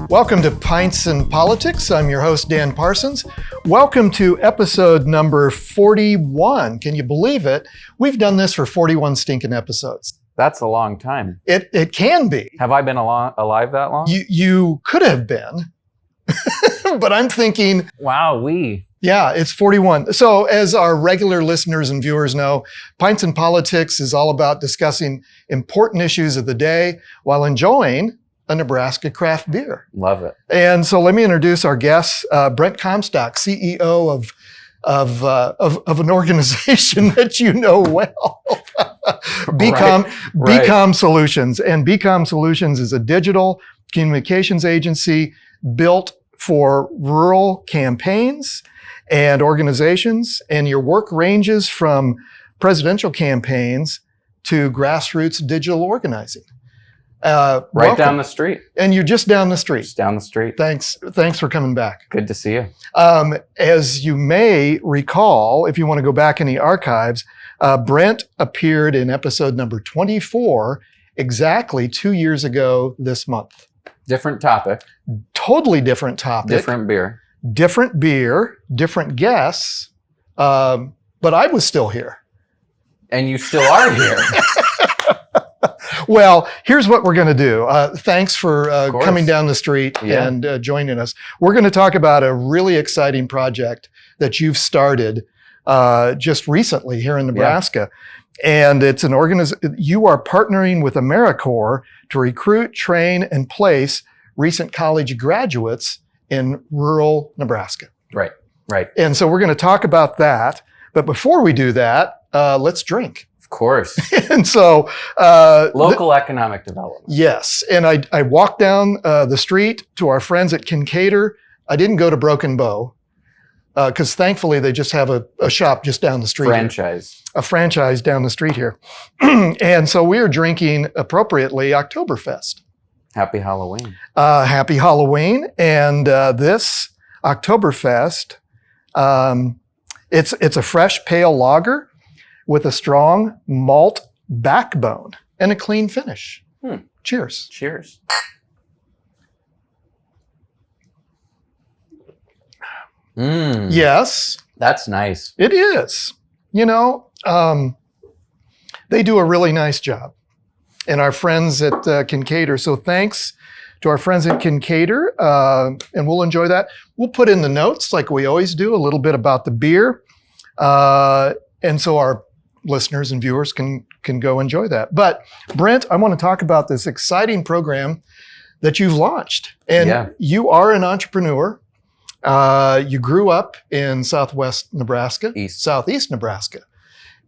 Welcome to Pints and Politics. I'm your host, Dan Parsons. Welcome to episode number 41. Can you believe it? We've done this for 41 stinking episodes. That's a long time. It can be. Have I been alive that long? You could have been, but I'm thinking, Wow, yeah, it's 41. So as our regular listeners and viewers know, Pints and Politics is all about discussing important issues of the day while enjoying a Nebraska craft beer. Love it. And so let me introduce our guest, Brent Comstock, CEO of an organization that you know well, BCOM Solutions. And BCOM Solutions is a digital communications agency built for rural campaigns and organizations. And your work ranges from presidential campaigns to grassroots digital organizing. Right down the street. And you're just down the street. Just down the street. Thanks for coming back. Good to see you. As you may recall, if you want to go back in the archives, Brent appeared in episode number 24 exactly 2 years ago this month. Different topic. Totally different topic. Different beer. Different beer, different guests, but I was still here. And you still are here. Well, here's what we're going to do. Thanks for coming down the street and joining us. We're going to talk about a really exciting project that you've started just recently here in Nebraska. Yeah. And it's an you are partnering with AmeriCorps to recruit, train, and place recent college graduates in rural Nebraska. Right. And so we're going to talk about that. But before we do that, let's drink. Of course. And so local economic development. Yes. And I walked down the street to our friends at Kincaidor. I didn't go to Broken Bow because thankfully they just have a shop just down the street. A franchise down the street here. And so we are drinking appropriately Oktoberfest. Happy Halloween. Happy Halloween. And this Oktoberfest, it's a fresh pale lager with a strong malt backbone and a clean finish. Cheers. Cheers. Yes. That's nice. It is. You know, they do a really nice job. And our friends at Kincaidor. So thanks to our friends at Kincaidor, and we'll enjoy that. We'll put in the notes, like we always do, a little bit about the beer. And so our listeners and viewers can go enjoy that. But Brent, I want to talk about this exciting program that you've launched. And you are an entrepreneur. You grew up in Southwest Nebraska, Southeast Nebraska.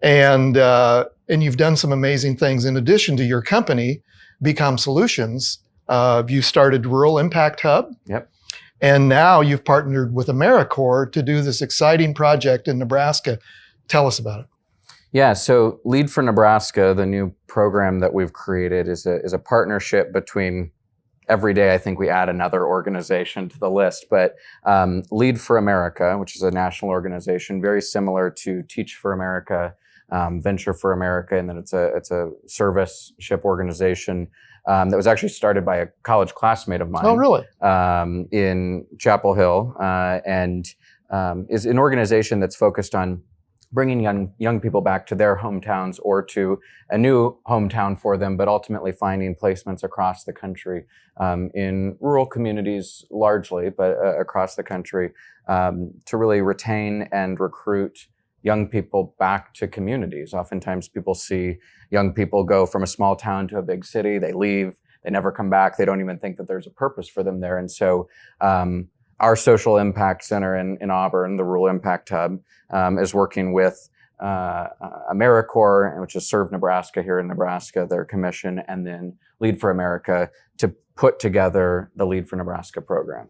And you've done some amazing things. In addition to your company, BCOM Solutions, you started Rural Impact Hub. Yep. And now you've partnered with AmeriCorps to do this exciting project in Nebraska. Tell us about it. Yeah, so Lead for Nebraska, the new program that we've created, is a partnership between, every day I think we add another organization to the list, but Lead for America, which is a national organization, very similar to Teach for America, Venture for America, and then it's a service ship organization that was actually started by a college classmate of mine. Oh, really? In Chapel Hill, and is an organization that's focused on bringing young people back to their hometowns or to a new hometown for them, but ultimately finding placements across the country in rural communities largely, but across the country to really retain and recruit young people back to communities. Oftentimes people see young people go from a small town to a big city, they leave, they never come back, they don't even think that there's a purpose for them there. And so our Social Impact Center in Auburn, the Rural Impact Hub, is working with AmeriCorps, which is Serve Nebraska here in Nebraska, their commission, and then Lead for America to put together the Lead for Nebraska program.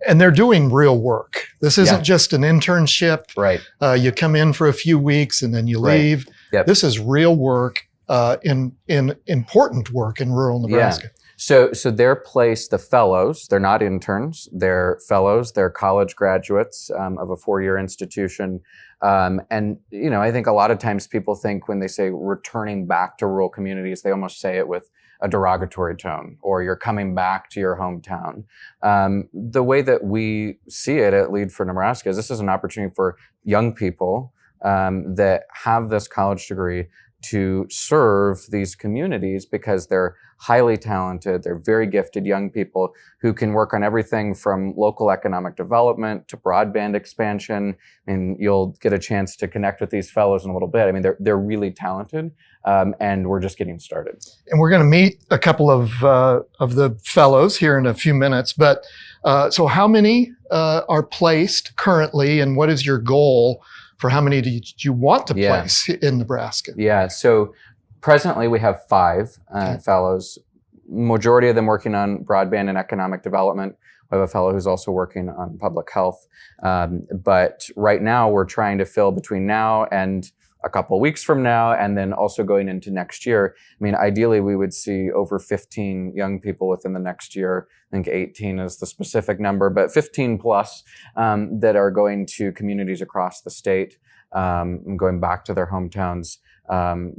And they're doing real work. This isn't just an internship. Right. You come in for a few weeks and then you leave. Yep. This is real work, in important work in rural Nebraska. Yeah. So they're placed, the fellows, they're not interns, they're fellows, they're college graduates of a 4-year institution. And, I think a lot of times people think when they say returning back to rural communities, they almost say it with a derogatory tone, or you're coming back to your hometown. The way that we see it at Lead for Nebraska is this is an opportunity for young people that have this college degree to serve these communities because they're highly talented, they're very gifted young people who can work on everything from local economic development to broadband expansion. And you'll get a chance to connect with these fellows in a little bit. I mean, they're really talented, and we're just getting started. And we're going to meet a couple of the fellows here in a few minutes. But so how many are placed currently, and what is your goal for how many do you want to place in Nebraska? Yeah, so presently we have 5 fellows, majority of them working on broadband and economic development. We have a fellow who's also working on public health. But right now we're trying to fill between now and a couple of weeks from now, and then also going into next year. I mean, ideally we would see over 15 young people within the next year. I think 18 is the specific number, but 15 plus that are going to communities across the state, going back to their hometowns,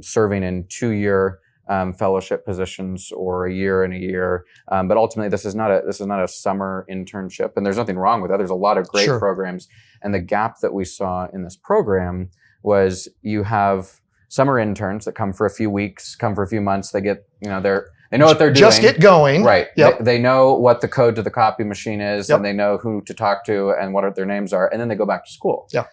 serving in 2-year fellowship positions or a year and a year. But ultimately, this is not a summer internship, and there's nothing wrong with that. There's a lot of great programs, and the gap that we saw in this program was you have summer interns that come for a few weeks, come for a few months. They get, they know what they're doing. Just get going. Right. Yep. They know what the code to the copy machine is, and they know who to talk to and what their names are, and then they go back to school. Yeah.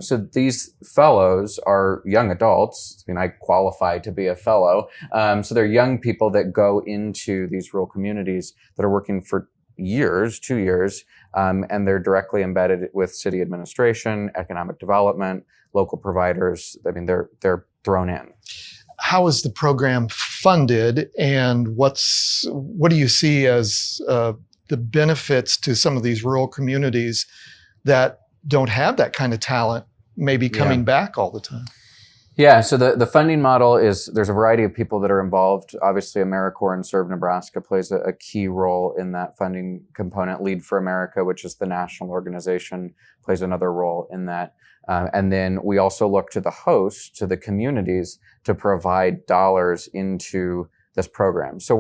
So these fellows are young adults. I mean, I qualify to be a fellow. So they're young people that go into these rural communities that are working for years, 2 years, and they're directly embedded with city administration, economic development, local providers. I mean, they're thrown in. How is the program funded, and what do you see as the benefits to some of these rural communities that don't have that kind of talent maybe coming back all the time? Yeah, so the funding model is, there's a variety of people that are involved. Obviously, AmeriCorps and Serve Nebraska plays a key role in that funding component. Lead for America, which is the national organization, plays another role in that. And then we also look to the host, to the communities, to provide dollars into this program. So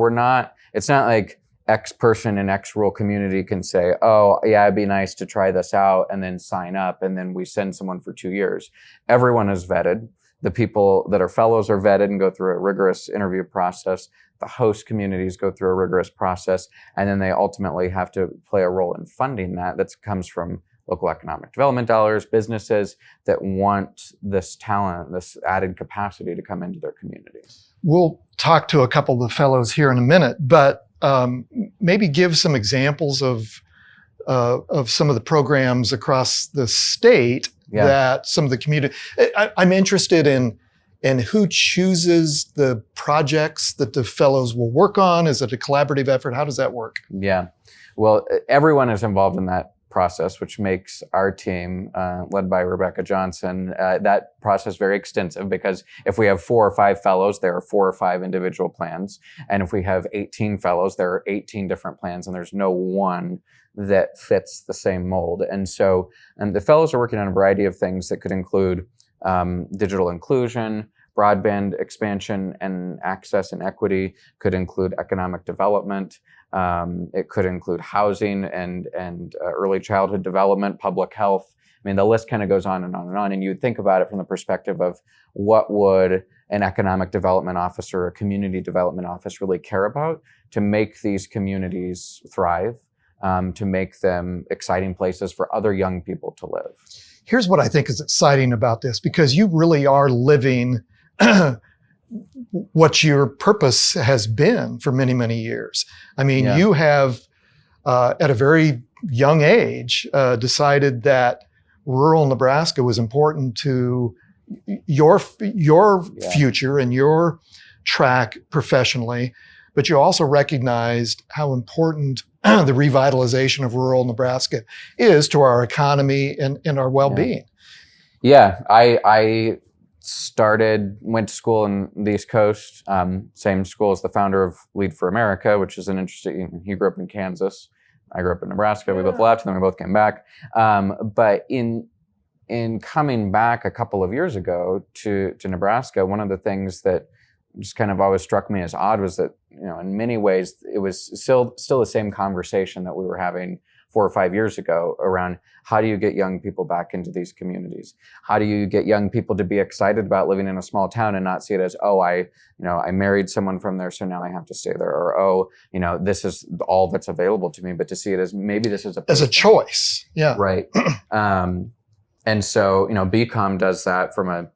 it's not like X person in X rural community can say, oh, yeah, it'd be nice to try this out, and then sign up, and then we send someone for 2 years. Everyone is vetted. The people that are fellows are vetted and go through a rigorous interview process. The host communities go through a rigorous process, and then they ultimately have to play a role in funding that. That comes from local economic development dollars, businesses that want this talent, this added capacity to come into their community. We'll talk to a couple of the fellows here in a minute, but maybe give some examples of some of the programs across the state that some of the community. I'm interested in who chooses the projects that the fellows will work on. Is it a collaborative effort? How does that work? Yeah, well, everyone is involved in that process, which makes our team, led by Rebecca Johnson, that process very extensive, because if we have 4 or 5 fellows, there are 4 or 5 individual plans. And if we have 18 fellows, there are 18 different plans, and there's no one that fits the same mold. And so the fellows are working on a variety of things that could include digital inclusion, broadband expansion and access and equity, could include economic development. It could include housing and early childhood development, public health. I mean, the list kind of goes on and on and on. And you would think about it from the perspective of what would an economic development officer, a community development office really care about to make these communities thrive, to make them exciting places for other young people to live. Here's what I think is exciting about this, because you really are living what your purpose has been for many, many years. I mean, you have, at a very young age, decided that rural Nebraska was important to your future and your track professionally, but you also recognized how important the revitalization of rural Nebraska is to our economy and our well-being. Yeah, I went to school in the East Coast, same school as the founder of Lead for America, which is an interesting, he grew up in Kansas. I grew up in Nebraska. We both left, and then we both came back. But in coming back a couple of years ago to Nebraska, one of the things that just kind of always struck me as odd was that, in many ways, it was still the same conversation that we were having 4 or 5 years ago around how do you get young people back into these communities? How do you get young people to be excited about living in a small town and not see it as, oh, I married someone from there, so now I have to stay there, or, oh, this is all that's available to me, but to see it as maybe this is as a choice. Yeah. Right. And so, BCOM does that from a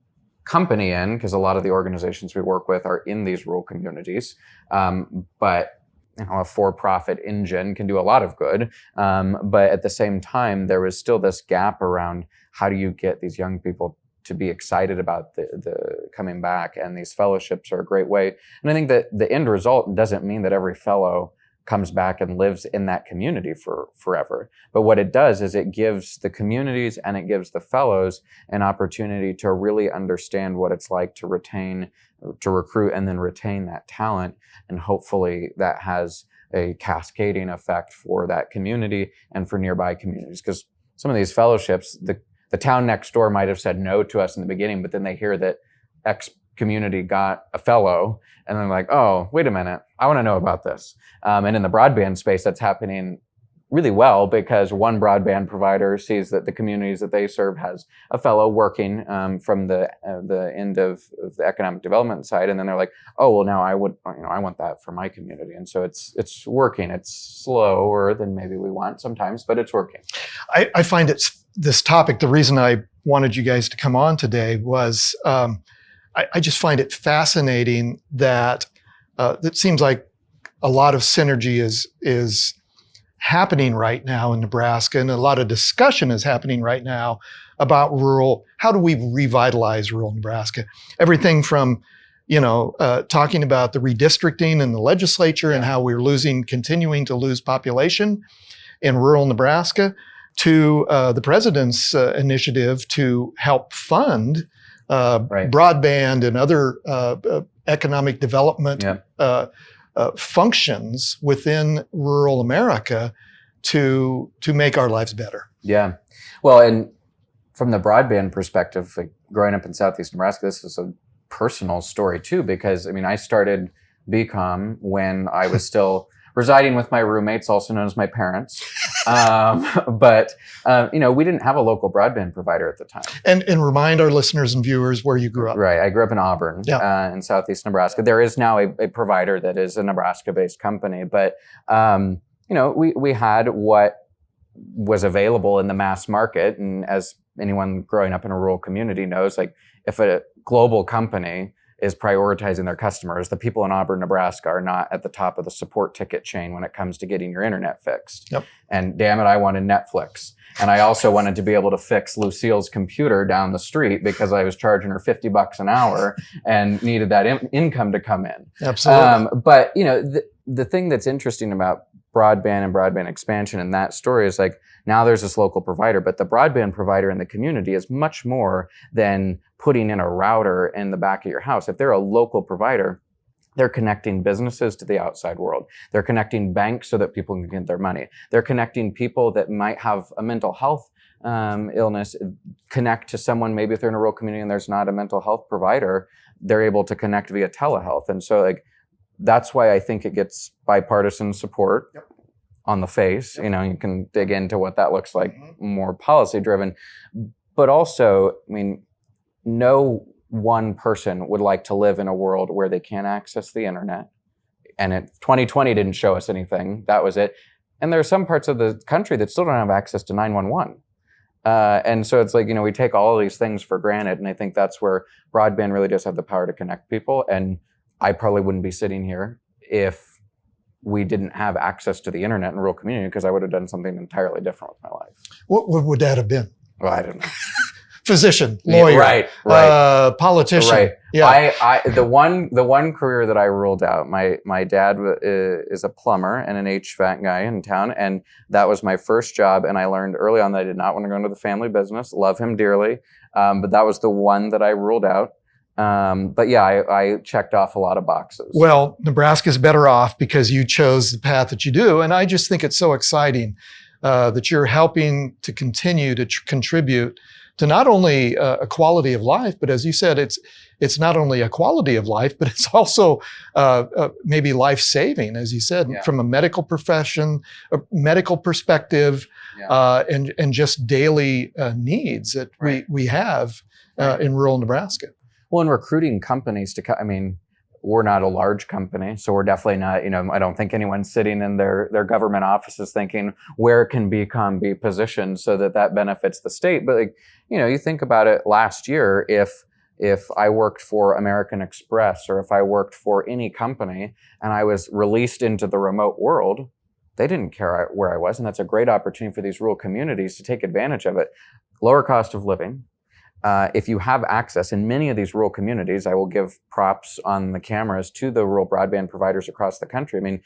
company end, because a lot of the organizations we work with are in these rural communities. But a for-profit engine can do a lot of good. But at the same time, there was still this gap around how do you get these young people to be excited about the coming back, and these fellowships are a great way. And I think that the end result doesn't mean that every fellow comes back and lives in that community for forever. But what it does is it gives the communities and it gives the fellows an opportunity to really understand what it's like to recruit and then retain that talent. And hopefully that has a cascading effect for that community and for nearby communities. Because some of these fellowships, the town next door might have said no to us in the beginning, but then they hear that X community got a fellow, and they're like, oh, wait a minute, I want to know about this. And in the broadband space, that's happening really well, because one broadband provider sees that the communities that they serve has a fellow working from the end of the economic development side, and then they're like, oh, well, now I want that for my community. And so it's working. It's slower than maybe we want sometimes, but it's working. I find this topic, the reason I wanted you guys to come on today was I just find it fascinating that it seems like a lot of synergy is happening right now in Nebraska, and a lot of discussion is happening right now about how do we revitalize rural Nebraska? Everything from, talking about the redistricting in the legislature and how we're continuing to lose population in rural Nebraska, to the president's initiative to help fund broadband and other economic development functions within rural America to make our lives better. Yeah. Well, and from the broadband perspective, like growing up in Southeast Nebraska, this is a personal story too, because I started BCOM when I was still residing with my roommates, also known as my parents. But we didn't have a local broadband provider at the time. And remind our listeners and viewers where you grew up. Right. I grew up in Auburn, in Southeast Nebraska. There is now a provider that is a Nebraska-based company, but we had what was available in the mass market. And as anyone growing up in a rural community knows, like if a global company is prioritizing their customers, the people in Auburn, Nebraska are not at the top of the support ticket chain when it comes to getting your internet fixed. Yep. And damn it, I wanted Netflix. And I also wanted to be able to fix Lucille's computer down the street because I was charging her $50 an hour and needed that income to come in. Absolutely. But the thing that's interesting about broadband and broadband expansion in that story is like, now there's this local provider, but the broadband provider in the community is much more than putting in a router in the back of your house. If they're a local provider, they're connecting businesses to the outside world. They're connecting banks so that people can get their money. They're connecting people that might have a mental health illness, connect to someone, maybe if they're in a rural community and there's not a mental health provider, they're able to connect via telehealth. And so that's why I think it gets bipartisan support. Yep. On the face. You can dig into what that looks like, more policy driven. But also, no one person would like to live in a world where they can't access the internet. And 2020 didn't show us anything. That was it. And there are some parts of the country that still don't have access to 911. And so it's like, we take all of these things for granted. And I think that's where broadband really does have the power to connect people. And I probably wouldn't be sitting here if we didn't have access to the internet in rural community, because I would have done something entirely different with my life. What would that have been? Well, I don't know. Physician, lawyer, right. Politician. Right. Yeah. The one career that I ruled out, my dad is a plumber and an HVAC guy in town, and that was my first job. And I learned early on that I did not want to go into the family business. Love him dearly, but that was the one that I ruled out. But yeah, I checked off a lot of boxes. Well, Nebraska's better off because you chose the path that you do. And I just think it's so exciting that you're helping to continue to contribute to not only a quality of life, but as you said, it's not only a quality of life, but it's also maybe life-saving, as you said, from a medical profession, a medical perspective, and just daily needs that we have in rural Nebraska. Well, in recruiting companies I mean, we're not a large company, so we're definitely not, I don't think anyone's sitting in their government offices thinking, where can BCOM be positioned so that benefits the state? But you think about it last year, if I worked for American Express or if I worked for any company and I was released into the remote world, they didn't care where I was. And that's a great opportunity for these rural communities to take advantage of it. Lower cost of living. If you have access in many of these rural communities, I will give props on the cameras to the rural broadband providers across the country. I mean,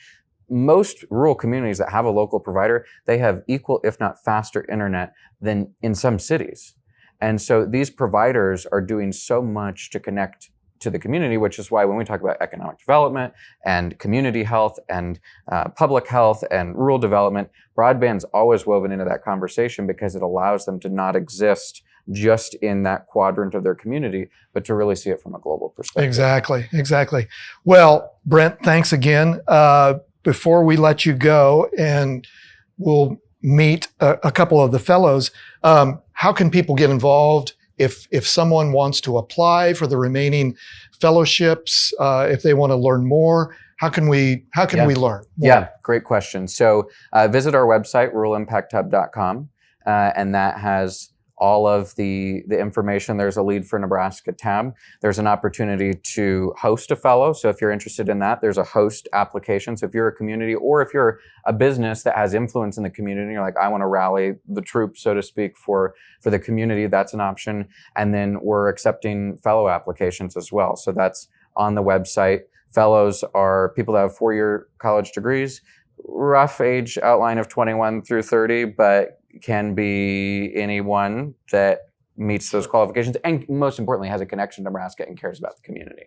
most rural communities that have a local provider, they have equal, if not faster, internet than in some cities. And so these providers are doing so much to connect to the community, which is why when we talk about economic development and community health and public health and rural development, broadband's always woven into that conversation because it allows them to not exist just in that quadrant of their community, but to really see it from a global perspective. Exactly. Well, Brent, thanks again. Before we let you go, and we'll meet a couple of the fellows, how can people get involved if someone wants to apply for the remaining fellowships, if they want to learn more? How can we learn more? Yeah, great question. So visit our website, ruralimpacthub.com, and that has all of the information. There's a Lead for Nebraska tab. There's an opportunity to host a fellow. So if you're interested in that, there's a host application. So if you're a community or if you're a business that has influence in the community, you're like, I want to rally the troops, so to speak, for the community, that's an option. And then we're accepting fellow applications as well. So that's on the website. Fellows are people that have 4-year college degrees, rough age outline of 21 through 30, but can be anyone that meets those qualifications and most importantly has a connection to Nebraska and cares about the community.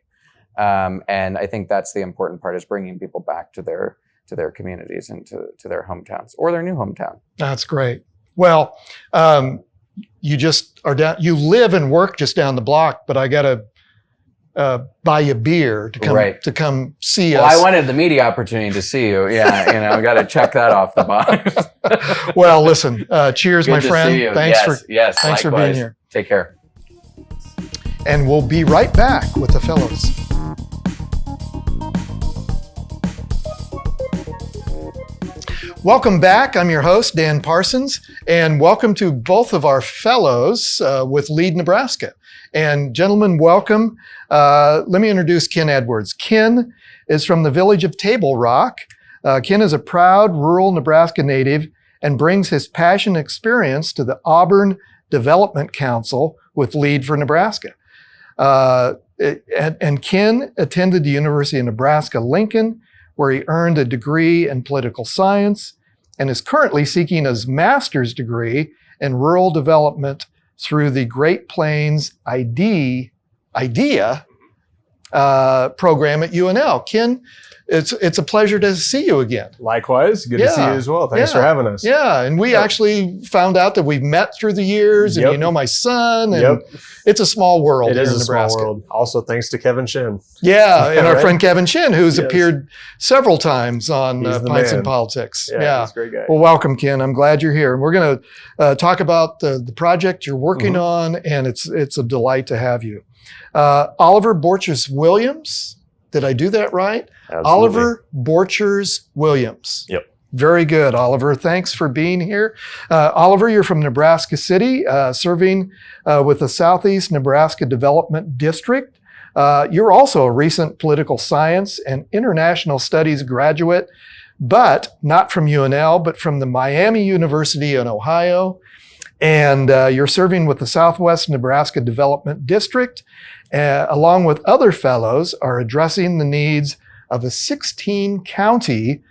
And I think that's the important part, is bringing people back to their communities and to their hometowns or their new hometown. That's great. Well, you just are down, you live and work just down the block, but I got to buy you beer to come see us. Well, I wanted the media opportunity to see you. Yeah, I got to check that off the box. Well, listen, cheers, Good my to friend. see you. Thanks Likewise. for being here. Take care. And we'll be right back with the fellows. Welcome back. I'm your host, Dan Parsons, and welcome to both of our fellows with Lead Nebraska. And gentlemen, welcome. Let me introduce Ken Edwards. Ken is from the village of Table Rock. Ken is a proud rural Nebraska native and brings his passion and experience to the Auburn Development Council with Lead for Nebraska. And Ken attended the University of Nebraska-Lincoln, where he earned a degree in political science and is currently seeking his master's degree in rural development through the Great Plains IDEA program at UNL. Ken, it's a pleasure to see you again. Likewise. Good to see you as well. Thanks for having us. Yeah, and we actually found out that we've met through the years, and you know my son, and it's a small world here in Nebraska. Small world. Also, thanks to Kevin Shin. Yeah, and our friend Kevin Shin, who's appeared several times on Pints and Politics. Yeah, he's a great guy. Well, welcome, Ken. I'm glad you're here. And we're going to talk about the project you're working on, and it's a delight to have you. Oliver Borchers Williams. Did I do that right? Absolutely. Oliver Borchers Williams. Yep. Very good, Oliver. Thanks for being here. Oliver, you're from Nebraska City, serving with the Southeast Nebraska Development District. You're also a recent political science and international studies graduate, but not from UNL, but from the Miami University in Ohio. And you're serving with the Southwest Nebraska Development District, along with other fellows, are addressing the needs of a 16-county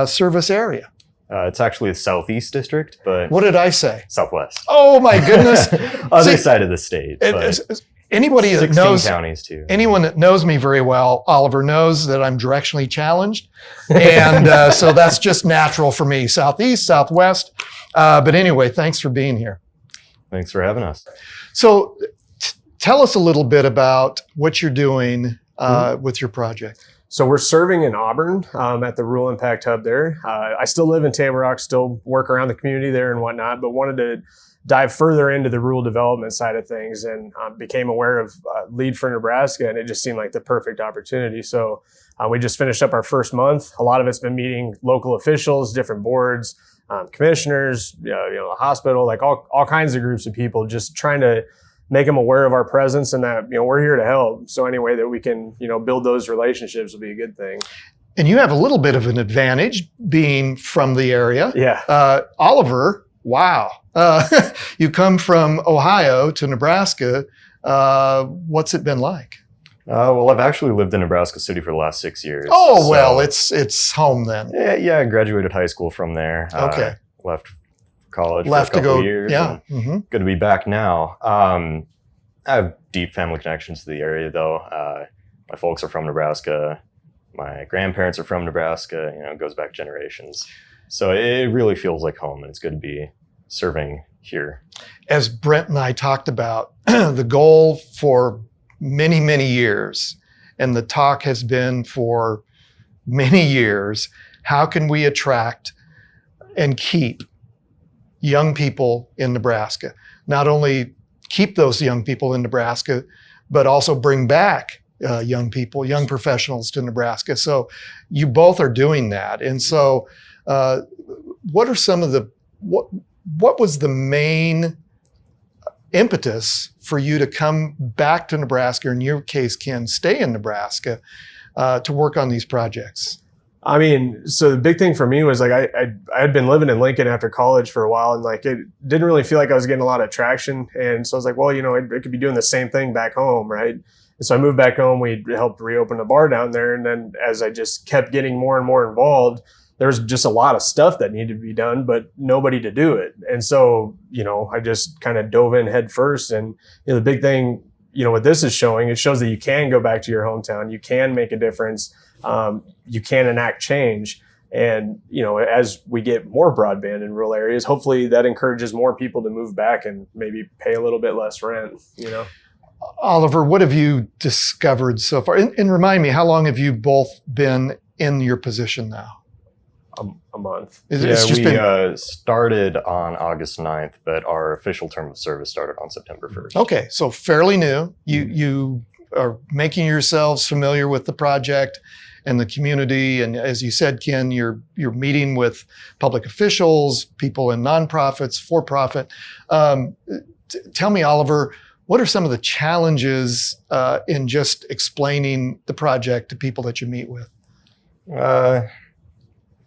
service area. It's actually the Southeast District, but What did I say? Southwest. Oh my goodness! Other See, side of the state. But anybody that 16 knows counties too. anyone that knows me very well, Oliver, knows that I'm directionally challenged, and so that's just natural for me. Southeast, Southwest. But anyway, thanks for being here. Thanks for having us. So, tell us a little bit about what you're doing with your project. So we're serving in Auburn at the Rural Impact Hub there. I still live in Table Rock, still work around the community there and whatnot, but wanted to dive further into the rural development side of things, and became aware of Lead for Nebraska, and it just seemed like the perfect opportunity. So we just finished up our first month. A lot of it's been meeting local officials, different boards, commissioners, the hospital, like all kinds of groups of people, just trying to make them aware of our presence and that, we're here to help. So any way that we can, build those relationships will be a good thing. And you have a little bit of an advantage being from the area. Yeah. Oliver, wow. You come from Ohio to Nebraska. What's it been like? Well, I've actually lived in Nebraska City for the last 6 years. Oh, so- well, it's home then. Yeah, I graduated high school from there. Okay. Left college Left for a to couple go. years. Yeah. and Good to be back now. I have deep family connections to the area, though. My folks are from Nebraska. My grandparents are from Nebraska. It goes back generations. So it really feels like home, and it's good to be serving here. As Brent and I talked about, the goal for many, many years, and the talk has been for many years, how can we attract and keep young people in Nebraska? Not only keep those young people in Nebraska, but also bring back young people, young professionals to Nebraska. So you both are doing that. And so what are some of the, what was the main impetus for you to come back to Nebraska, or in your case, Ken, stay in Nebraska to work on these projects? I mean, so the big thing for me was like I had been living in Lincoln after college for a while, and like it didn't really feel like I was getting a lot of traction. And so I was like, well, I could be doing the same thing back home, right? And so I moved back home. We helped reopen a bar down there, and then as I just kept getting more and more involved, there was just a lot of stuff that needed to be done, but nobody to do it. And so I just kind of dove in head first. And the big thing, what this is showing, it shows that you can go back to your hometown, you can make a difference. You can enact change. And, as we get more broadband in rural areas, hopefully that encourages more people to move back and maybe pay a little bit less rent, Oliver, what have you discovered so far? And remind me, how long have you both been in your position now? A month. We started on August 9th, but our official term of service started on September 1st. Okay, so fairly new. You are making yourselves familiar with the project and the community. And as you said, Ken, you're meeting with public officials, people in nonprofits, for-profit. Tell me, Oliver, what are some of the challenges in just explaining the project to people that you meet with?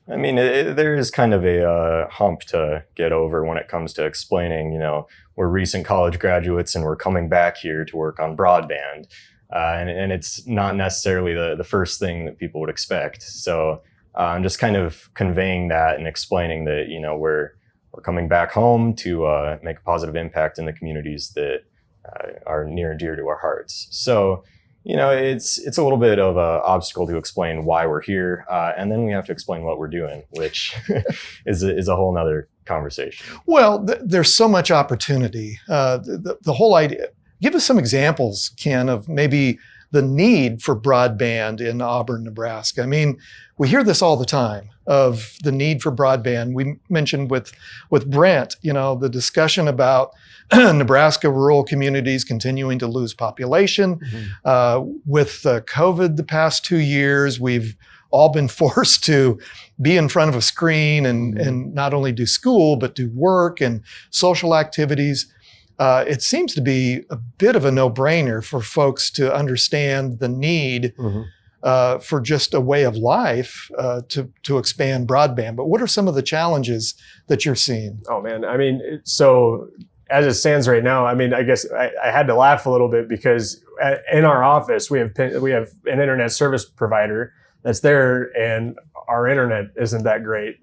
There is kind of a hump to get over when it comes to explaining, we're recent college graduates and we're coming back here to work on broadband. And it's not necessarily the first thing that people would expect. So I'm just kind of conveying that and explaining that, we're coming back home to make a positive impact in the communities that are near and dear to our hearts. So, it's a little bit of an obstacle to explain why we're here. And then we have to explain what we're doing, which is a whole nother conversation. Well, there's so much opportunity. The whole idea. Give us some examples, Ken, of maybe the need for broadband in Auburn, Nebraska. I mean, we hear this all the time of the need for broadband. We mentioned with Brent, the discussion about Nebraska rural communities continuing to lose population. Mm-hmm. With COVID the past 2 years, we've all been forced to be in front of a screen and not only do school, but do work and social activities. It seems to be a bit of a no-brainer for folks to understand the need for just a way of life to expand broadband. But what are some of the challenges that you're seeing? Oh, man. So as it stands right now, I guess I had to laugh a little bit because in our office, we have an internet service provider that's there, and our internet isn't that great,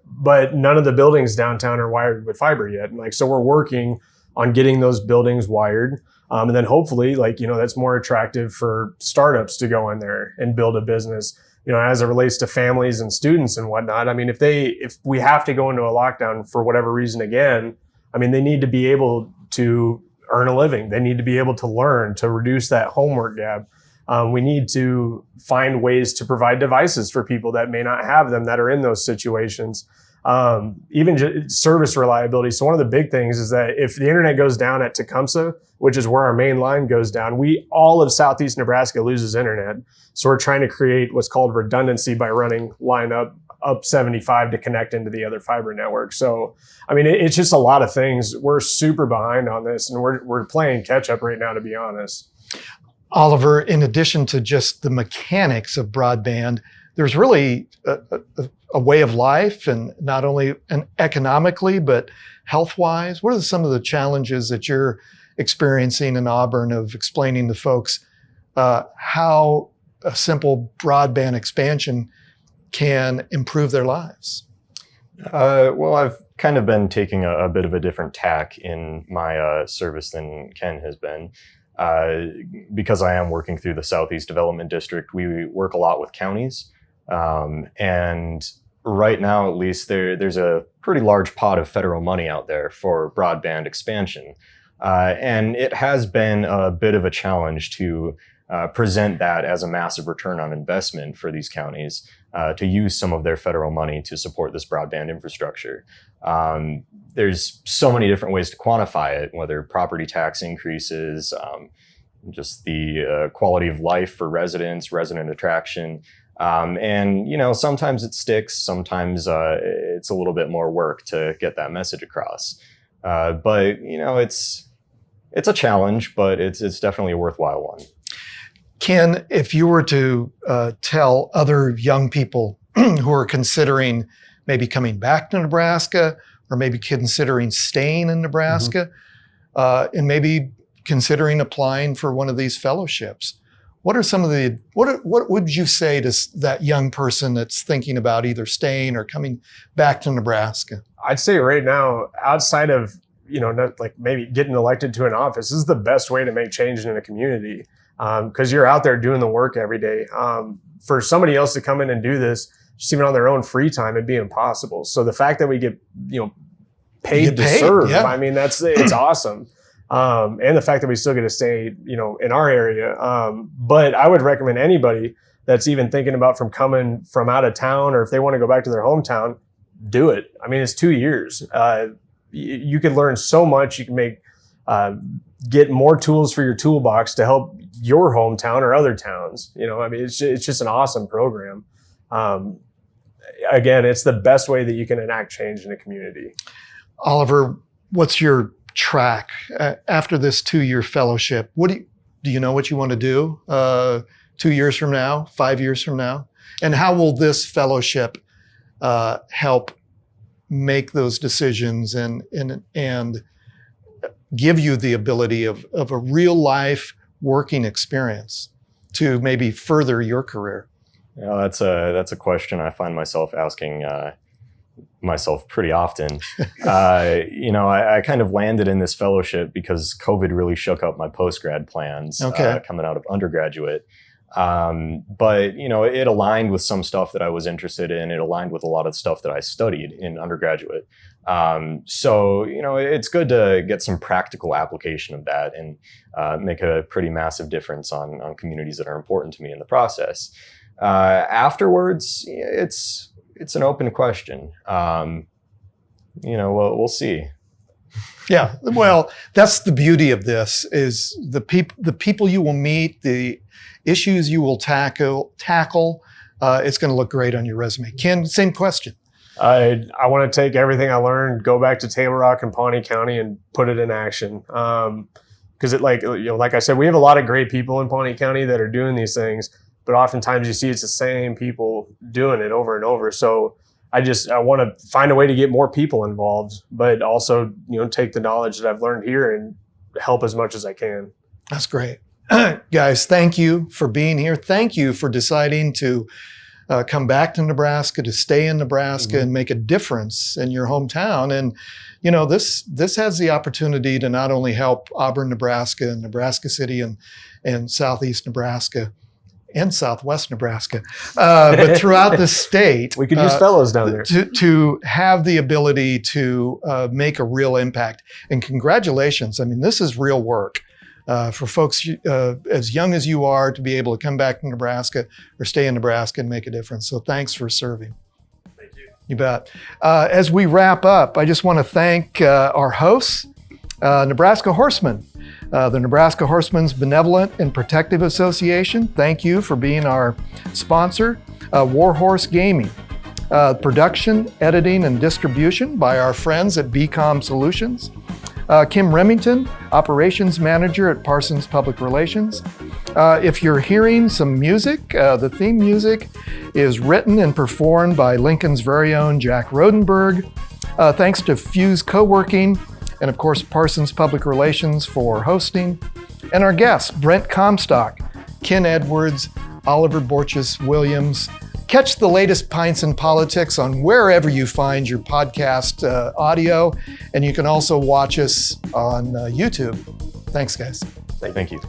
but none of the buildings downtown are wired with fiber yet. And so we're working on getting those buildings wired. And then hopefully that's more attractive for startups to go in there and build a business, as it relates to families and students and whatnot. I mean, if we have to go into a lockdown for whatever reason again, they need to be able to earn a living. They need to be able to learn, to reduce that homework gap. We need to find ways to provide devices for people that may not have them, that are in those situations. Even service reliability. So one of the big things is that if the internet goes down at Tecumseh, which is where our main line goes down, all of Southeast Nebraska loses internet. So we're trying to create what's called redundancy by running line up 75 to connect into the other fiber network. So, it's just a lot of things. We're super behind on this, and we're playing catch up right now, to be honest. Oliver, in addition to just the mechanics of broadband, there's really a way of life, and not only economically, but health-wise. What are some of the challenges that you're experiencing in Auburn of explaining to folks how a simple broadband expansion can improve their lives? Well, I've kind of been taking a bit of a different tack in my service than Ken has been. Because I am working through the Southeast Development District, we work a lot with counties. And right now, at least, there's a pretty large pot of federal money out there for broadband expansion. And it has been a bit of a challenge to present that as a massive return on investment for these counties to use some of their federal money to support this broadband infrastructure. There's so many different ways to quantify it, whether property tax increases, just the quality of life for residents, resident attraction. And, sometimes it sticks, sometimes it's a little bit more work to get that message across. But, it's a challenge, but it's definitely a worthwhile one. Ken, if you were to tell other young people who are considering maybe coming back to Nebraska, or maybe considering staying in Nebraska, and maybe considering applying for one of these fellowships, what are some of the, what would you say to that young person that's thinking about either staying or coming back to Nebraska? I'd say right now, outside of, not maybe getting elected to an office, this is the best way to make change in a community. Because you're out there doing the work every day. For somebody else to come in and do this, just even on their own free time, it'd be impossible. So the fact that we get, paid to serve, yeah. It's awesome. And the fact that we still get to stay, in our area. But I would recommend anybody that's even thinking about coming from out of town, or if they want to go back to their hometown, do it. It's 2 years. You could learn so much. You can get more tools for your toolbox to help your hometown or other towns. It's just an awesome program. Again, it's the best way that you can enact change in a community. Oliver, what's your track after this 2-year fellowship? Do you know what you want to do 2 years from now, 5 years from now? And how will this fellowship help make those decisions and give you the ability of a real life working experience to maybe further your career? That's a question I find myself asking myself pretty often. I kind of landed in this fellowship because COVID really shook up my post-grad plans coming out of undergraduate. But it aligned with some stuff that I was interested in. It aligned with a lot of stuff that I studied in undergraduate. So it's good to get some practical application of that and make a pretty massive difference on communities that are important to me in the process. Afterwards, it's an open question. We'll see. Yeah, well, that's the beauty of this, is the people you will meet, the issues you will tackle. It's going to look great on your resume. Ken, same question. I want to take everything I learned, go back to Table Rock and Pawnee County, and put it in action. Because like I said, we have a lot of great people in Pawnee County that are doing these things, but oftentimes you see it's the same people doing it over and over. So I want to find a way to get more people involved, but also take the knowledge that I've learned here and help as much as I can. That's great. Guys, thank you for being here. Thank you for deciding to come back to Nebraska, to stay in Nebraska and make a difference in your hometown. And, you know, this has the opportunity to not only help Auburn, Nebraska, and Nebraska City and Southeast Nebraska and Southwest Nebraska, but throughout the state. We could use fellows down there. To have the ability to make a real impact. And congratulations. I mean, this is real work. For folks as young as you are to be able to come back to Nebraska or stay in Nebraska and make a difference. So thanks for serving. Thank you. You bet. As we wrap up, I just want to thank our hosts, Nebraska Horsemen, the Nebraska Horsemen's Benevolent and Protective Association. Thank you for being our sponsor. Warhorse Gaming. Production, editing, and distribution by our friends at BCOM Solutions. Kim Remington, Operations Manager at Parsons Public Relations. If you're hearing some music, the theme music is written and performed by Lincoln's very own Jack Rodenberg. Thanks to Fuse Co-working and of course Parsons Public Relations for hosting. And our guests, Brent Comstock, Ken Edwards, Oliver Borchess Williams. Catch the latest Pints in Politics on wherever you find your podcast audio, and you can also watch us on YouTube. Thanks, guys. Thank you.